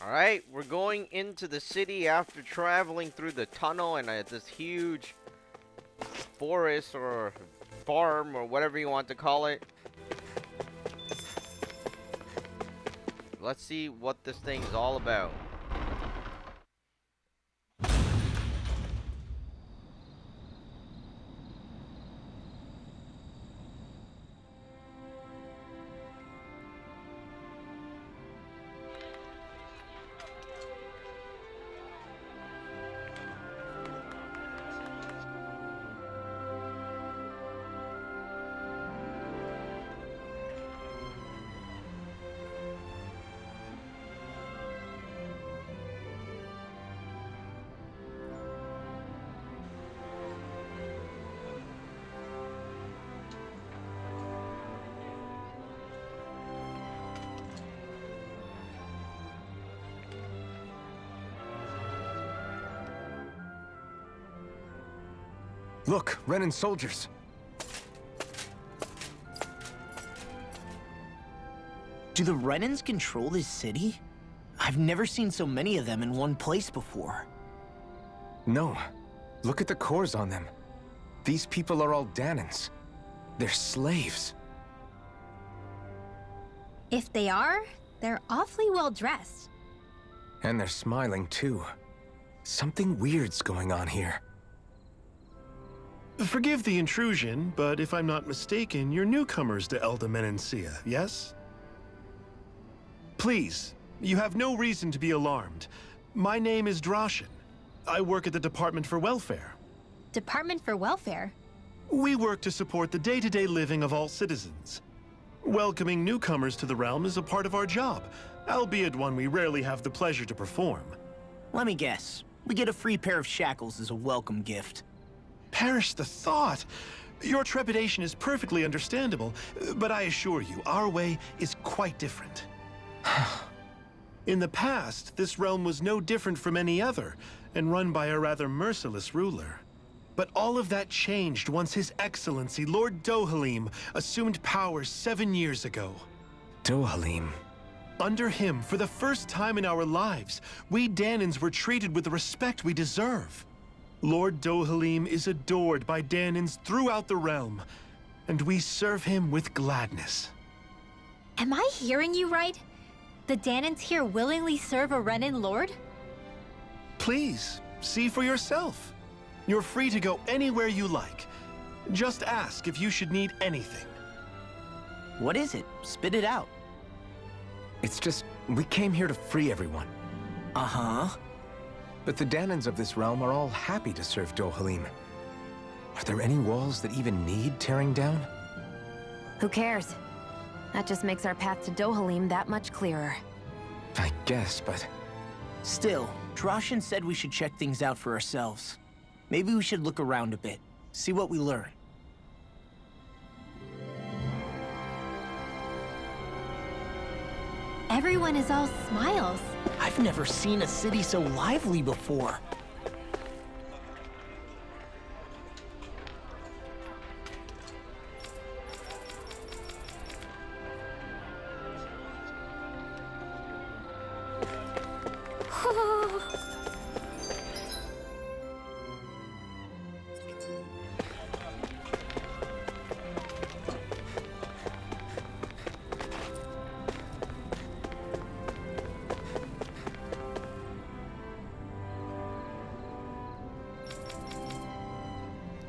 Alright, we're going into the city after traveling through the tunnel and this huge forest or farm or whatever you want to call it. Let's see what this thing is all about. Look, Renan soldiers. Do the Renans control this city? I've never seen so many of them in one place before. No. Look at the cores on them. These people are all Danans. They're slaves. If they are, they're awfully well dressed. And they're smiling too. Something weird's going on here. Forgive the intrusion, but if I'm not mistaken, you're newcomers to Elda Menancia, yes? Please, you have no reason to be alarmed. My name is Drashin. I work at the Department for Welfare. Department for Welfare? We work to support the day-to-day living of all citizens. Welcoming newcomers to the realm is a part of our job, albeit one we rarely have the pleasure to perform. Let me guess. We get a free pair of shackles as a welcome gift. Perish the thought! Your trepidation is perfectly understandable, but I assure you, our way is quite different. In the past, this realm was no different from any other, and run by a rather merciless ruler. But all of that changed once His Excellency, Lord Dohalim, assumed power 7 years ago. Dohalim. Under him, for the first time in our lives, we Danans were treated with the respect we deserve. Lord Dohalim is adored by Danans throughout the realm, and we serve him with gladness. Am I hearing you right? The Danans here willingly serve a Renan lord? Please, see for yourself. You're free to go anywhere you like. Just ask if you should need anything. What is it? Spit it out. It's just, we came here to free everyone. Uh-huh. But the Danans of this realm are all happy to serve Dohalim. Are there any walls that even need tearing down? Who cares? That just makes our path to Dohalim that much clearer. I guess, but... Still, Drashin said we should check things out for ourselves. Maybe we should look around a bit, see what we learn. Everyone is all smiles. I've never seen a city so lively before.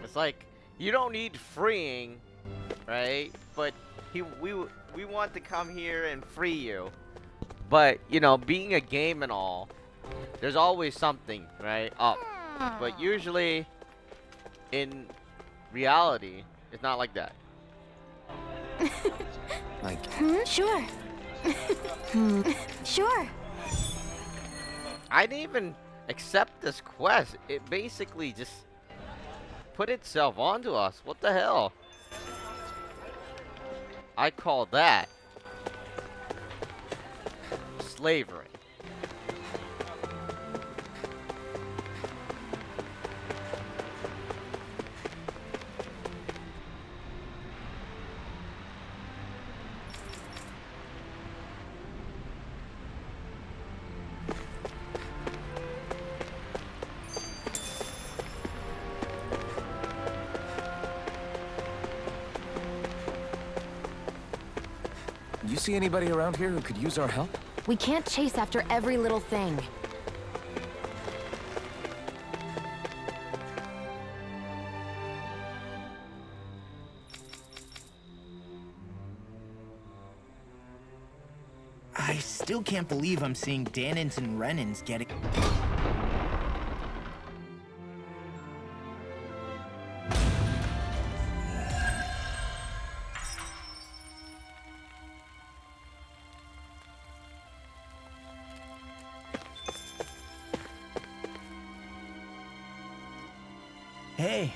It's like, you don't need freeing, right? But we want to come here and free you. But, you know, being a game and all, there's always something, right, up. But usually, in reality, it's not like that. like... Sure. Sure. I didn't even accept this quest. It basically just put itself onto us. What the hell? I call that slavery. see anybody around here who could use our help? We can't chase after every little thing. I still can't believe I'm seeing Danins and Renins getting... Hey,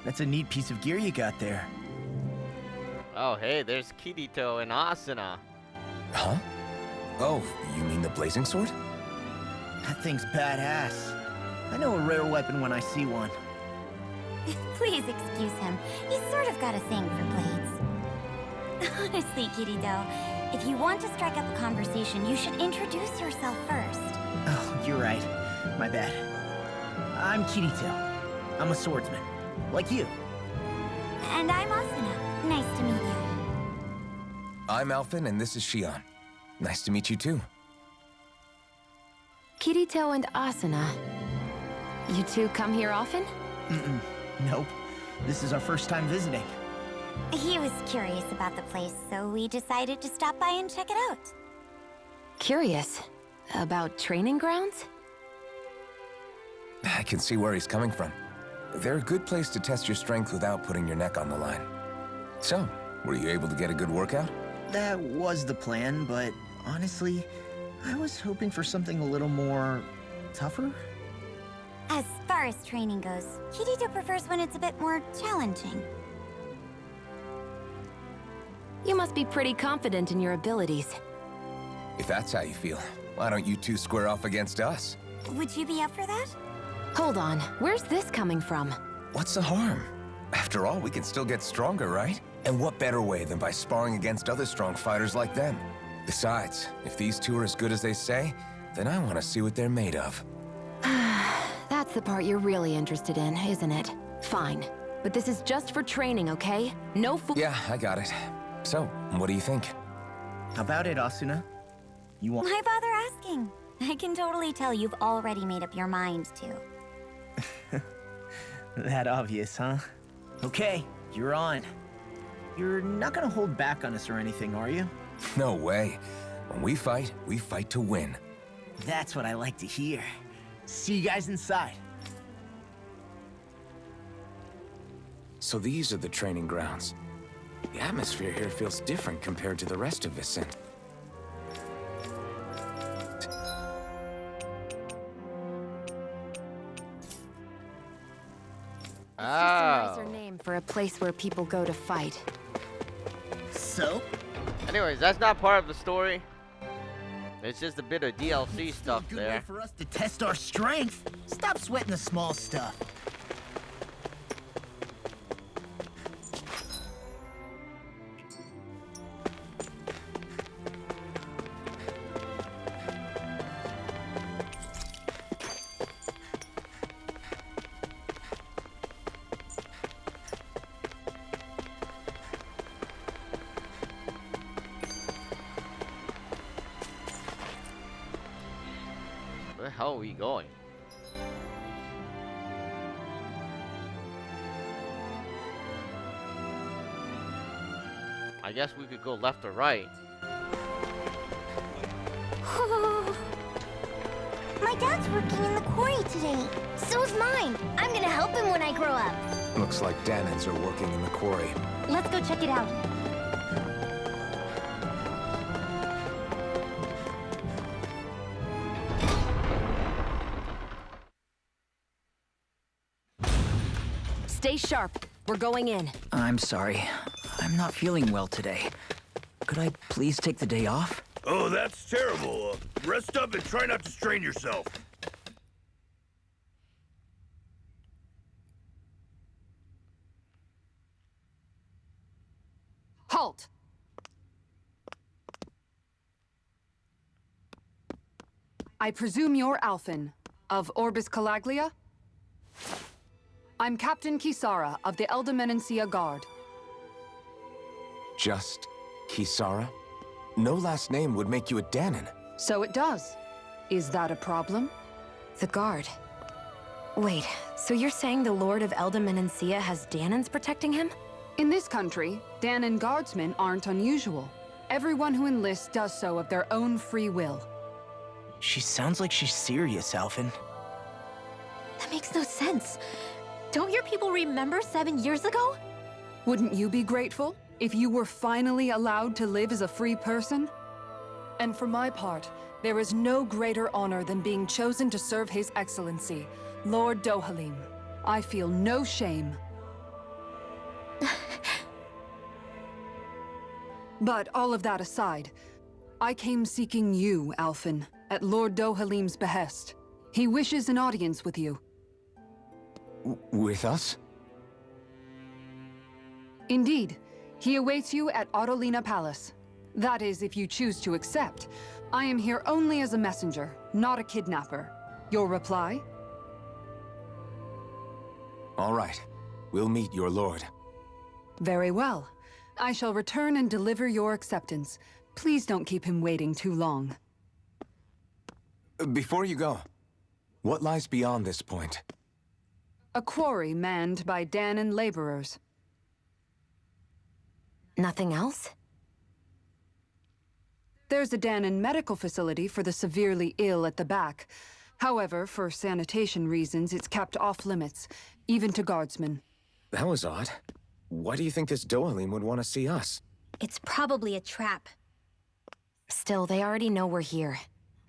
that's a neat piece of gear you got there. Oh, hey, there's Kirito and Asuna. Huh? Oh, you mean the blazing sword? That thing's badass. I know a rare weapon when I see one. Please excuse him. He's sort of got a thing for blades. Honestly, Kirito, if you want to strike up a conversation, you should introduce yourself first. Oh, you're right. My bad. I'm Kirito. I'm a swordsman. Like you. And I'm Asuna. Nice to meet you. I'm Alphen, and this is Shion. Nice to meet you too. Kirito and Asuna. You two come here often? Nope. This is our first time visiting. He was curious about the place, so we decided to stop by and check it out. Curious. About training grounds? I can see where he's coming from. They're a good place to test your strength without putting your neck on the line. So, were you able to get a good workout? That was the plan, but honestly, I was hoping for something a little more... tougher? As far as training goes, Kirito prefers when it's a bit more challenging. You must be pretty confident in your abilities. If that's how you feel, why don't you two square off against us? Would you be up for that? Hold on, where's this coming from? What's the harm? After all, we can still get stronger, right? And what better way than by sparring against other strong fighters like them? Besides, if these two are as good as they say, then I want to see what they're made of. That's the part you're really interested in, isn't it? Fine. But this is just for training, okay? No fool- Yeah, I got it. So, what do you think? How about it, Asuna? You want... Why bother asking? I can totally tell you've already made up your mind to. That obvious, huh? Okay, you're on. You're not gonna hold back on us or anything, are you? No way. When we fight to win. That's what I like to hear. See you guys inside. So these are the training grounds. The atmosphere here feels different compared to the rest of Vicent. It's just a nicer name for a place where people go to fight. So? Anyways, that's not part of the story. It's just a bit of DLC stuff Good way there. for us to test our strength. Stop sweating the small stuff. Where the hell are we going? I guess we could go left or right. My dad's working in the quarry today. So's mine. I'm gonna help him when I grow up. Looks like Danins are working in the quarry. Let's go check it out. Stay sharp. We're going in. I'm sorry. I'm not feeling well today. Could I please take the day off? Oh, that's terrible. Rest up and try not to strain yourself. Halt! I presume you're Alphen, of Orbis Calaglia? I'm Captain Kisara of the Elder Menancia Guard. Just Kisara? no last name would make you a Danon. So it does. Is that a problem? The guard. Wait, so you're saying the Lord of Elda Menancia has Danons protecting him? In this country, Danon guardsmen aren't unusual. Everyone who enlists does so of their own free will. She sounds like she's serious, Alphen. That makes no sense. Don't your people remember 7 years ago? Wouldn't you be grateful if you were finally allowed to live as a free person? And for my part, there is no greater honor than being chosen to serve His Excellency, Lord Dohalim. I feel no shame. But all of that aside, I came seeking you, Alphen, at Lord Dohalim's behest. He wishes an audience with you. With us? Indeed. He awaits you at Autolina Palace. That is, if you choose to accept. I am here only as a messenger, not a kidnapper. Your reply? All right. We'll meet your lord. Very well. I shall return and deliver your acceptance. Please don't keep him waiting too long. Before you go, what lies beyond this point? A quarry manned by Danon laborers. Nothing else? There's a Danon medical facility for the severely ill at the back. However, for sanitation reasons, it's kept off limits, even to guardsmen. That was odd. Why do you think this Dohalim would want to see us? It's probably a trap. Still, they already know we're here.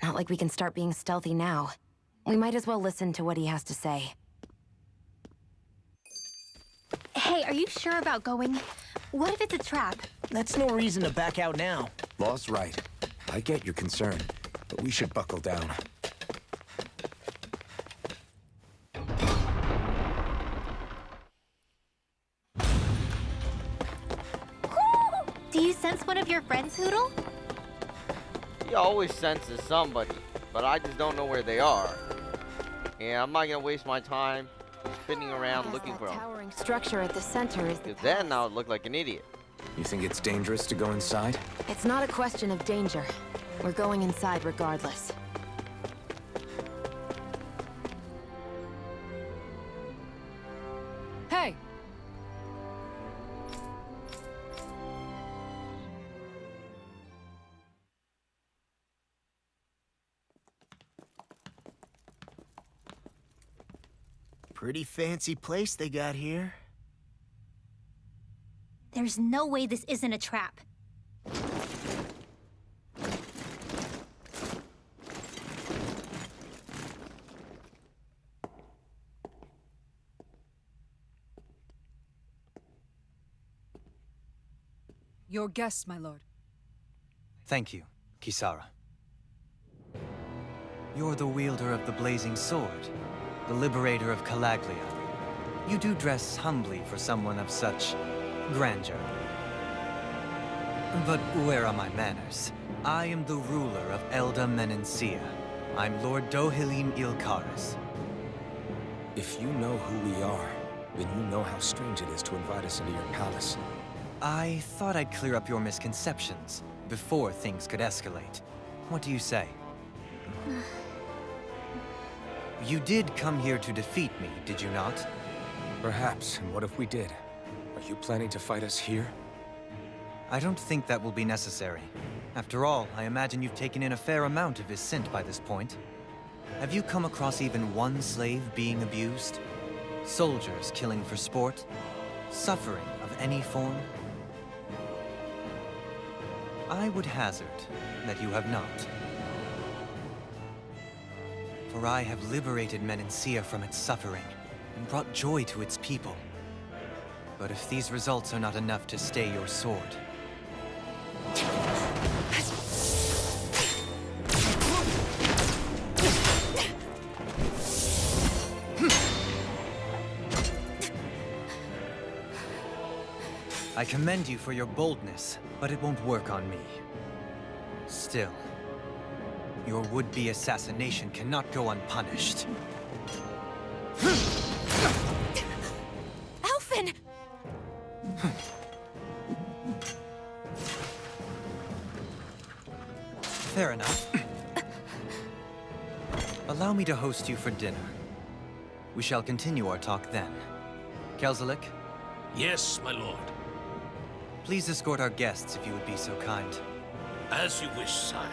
Not like we can start being stealthy now. We might as well listen to what he has to say. Hey, are you sure about going? What if it's a trap? That's no reason to back out now. Law's right. I get your concern, but we should buckle down. Do you sense one of your friends, Hootle? He always senses somebody, but I just don't know where they are. And I'm not gonna waste my time spinning around looking for That them. towering structure at the center is the Because then I would look like an idiot. You think it's dangerous to go inside? It's not a question of danger. We're going inside regardless. Hey! Pretty fancy place they got here. There's no way this isn't a trap. Your guest, my lord. Thank you, Kisara. You're the wielder of the blazing sword, the liberator of Calaglia. You do dress humbly for someone of such grandeur. But where are my manners? I am the ruler of Elda Menancia. I'm Lord Dohalim Ilkaris. If you know who we are, then you know how strange it is to invite us into your palace. I thought I'd clear up your misconceptions before things could escalate. What do you say? You did come here to defeat me, did you not? Perhaps, and what if we did? Are you planning to fight us here? I don't think that will be necessary. After all, I imagine you've taken in a fair amount of his scent by this point. Have you come across even one slave being abused? Soldiers killing for sport? Suffering of any form? I would hazard that you have not. For I have liberated Menancia from its suffering and brought joy to its people. But if these results are not enough to stay your sword... I commend you for your boldness, but it won't work on me. Still, your would-be assassination cannot go unpunished. Fair enough. Allow me to host you for dinner. We shall continue our talk then. Kelzelik, Yes, my lord. please escort our guests if you would be so kind. As you wish, sire.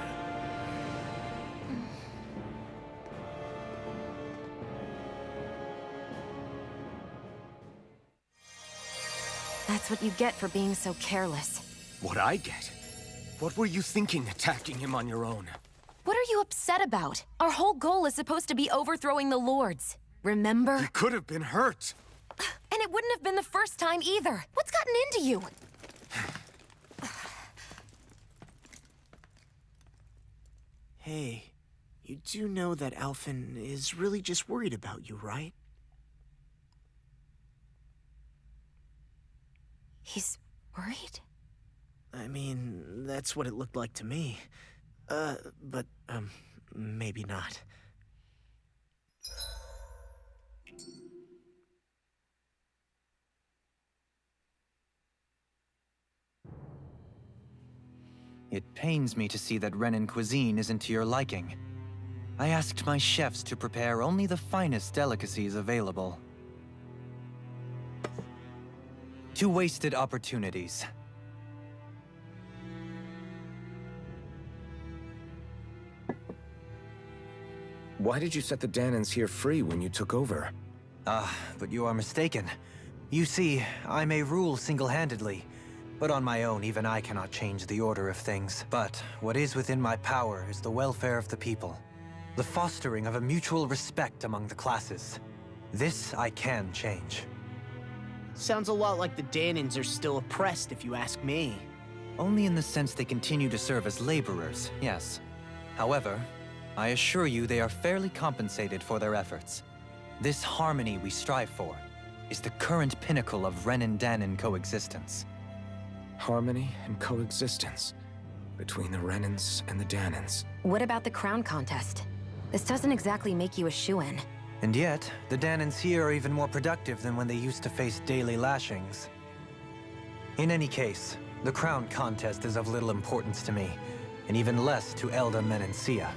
That's what you get for being so careless. What I get? What were you thinking attacking him on your own? What are you upset about? Our whole goal is supposed to be overthrowing the Lords. Remember? He could have been hurt. And it wouldn't have been the first time either. What's gotten into you? Hey, you do know that Alphen is really just worried about you, right? He's worried? I mean, that's what it looked like to me. But maybe not. It pains me to see that Renan cuisine isn't to your liking. I asked my chefs to prepare only the finest delicacies available. 2 wasted opportunities. Why did you set the Danans here free when you took over? But you are mistaken. You see, I may rule single-handedly, but on my own, even I cannot change the order of things. But what is within my power is the welfare of the people, the fostering of a mutual respect among the classes. This I can change. Sounds a lot like the Danans are still oppressed, if you ask me. Only in the sense they continue to serve as laborers, yes. However, I assure you they are fairly compensated for their efforts. This harmony we strive for is the current pinnacle of Renan-Danan coexistence. Harmony and coexistence between the Renans and the Danans. What about the crown contest? This doesn't exactly make you a shoo-in. And yet, the Danans here are even more productive than when they used to face daily lashings. In any case, the crown contest is of little importance to me, and even less to Elda Menencia.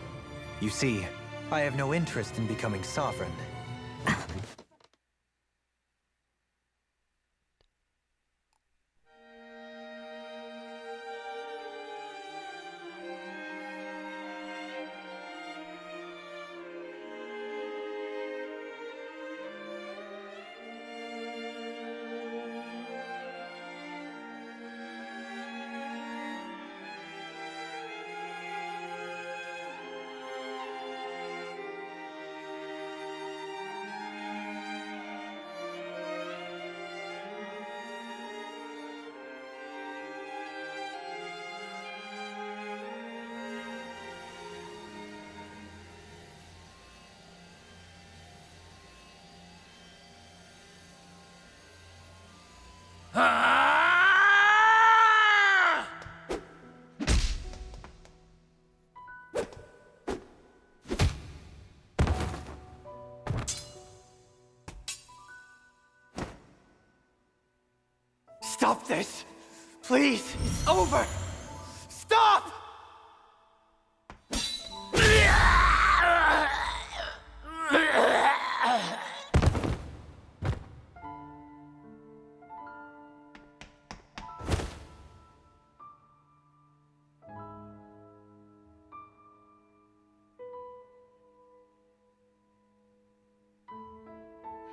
You see, I have no interest in becoming sovereign. Stop this! Please! It's over! Stop!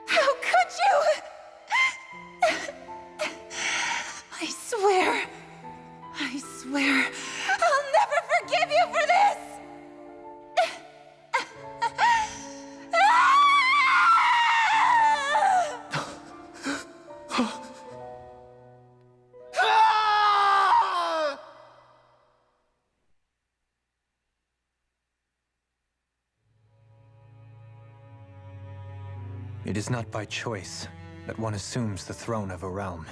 How could you? I swear, I'll never forgive you for this! It is not by choice that one assumes the throne of a realm.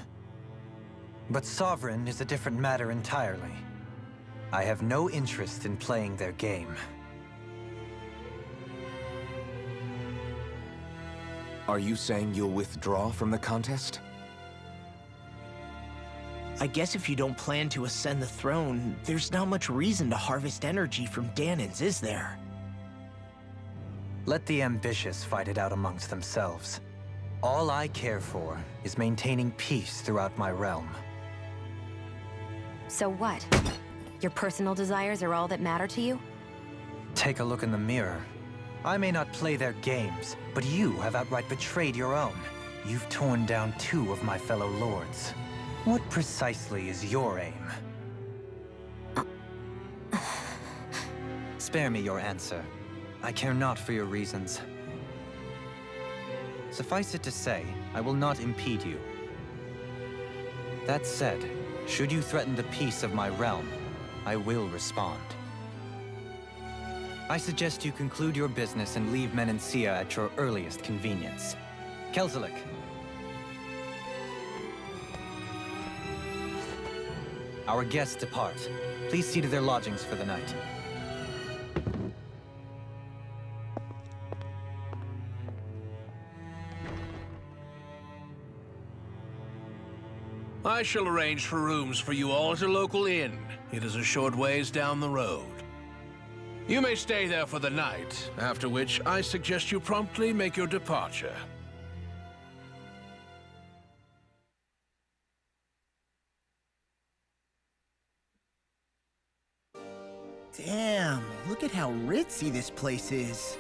But sovereign is a different matter entirely. I have no interest in playing their game. Are you saying you'll withdraw from the contest? I guess if you don't plan to ascend the throne, there's not much reason to harvest energy from Dahnans, is there? Let the ambitious fight it out amongst themselves. All I care for is maintaining peace throughout my realm. So what? Your personal desires are all that matter to you? Take a look in the mirror. I may not play their games, but you have outright betrayed your own. You've torn down 2 of my fellow lords. What precisely is your aim? Spare me your answer. I care not for your reasons. Suffice it to say, I will not impede you. That said, should you threaten the peace of my realm, I will respond. I suggest you conclude your business and leave Menancia at your earliest convenience. Kelzelik. Our guests depart. Please see to their lodgings for the night. I shall arrange for rooms for you all at a local inn. It is a short ways down the road. You may stay there for the night, after which I suggest you promptly make your departure. Damn, look at how ritzy this place is.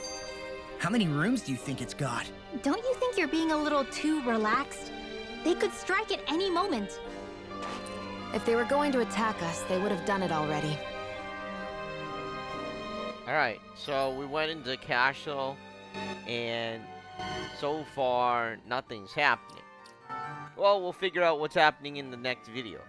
How many rooms do you think it's got? Don't you think you're being a little too relaxed? They could strike at any moment. If they were going to attack us, they would have done it already. Alright, so we went into the castle, and so far, nothing's happening. Well, we'll figure out what's happening in the next video.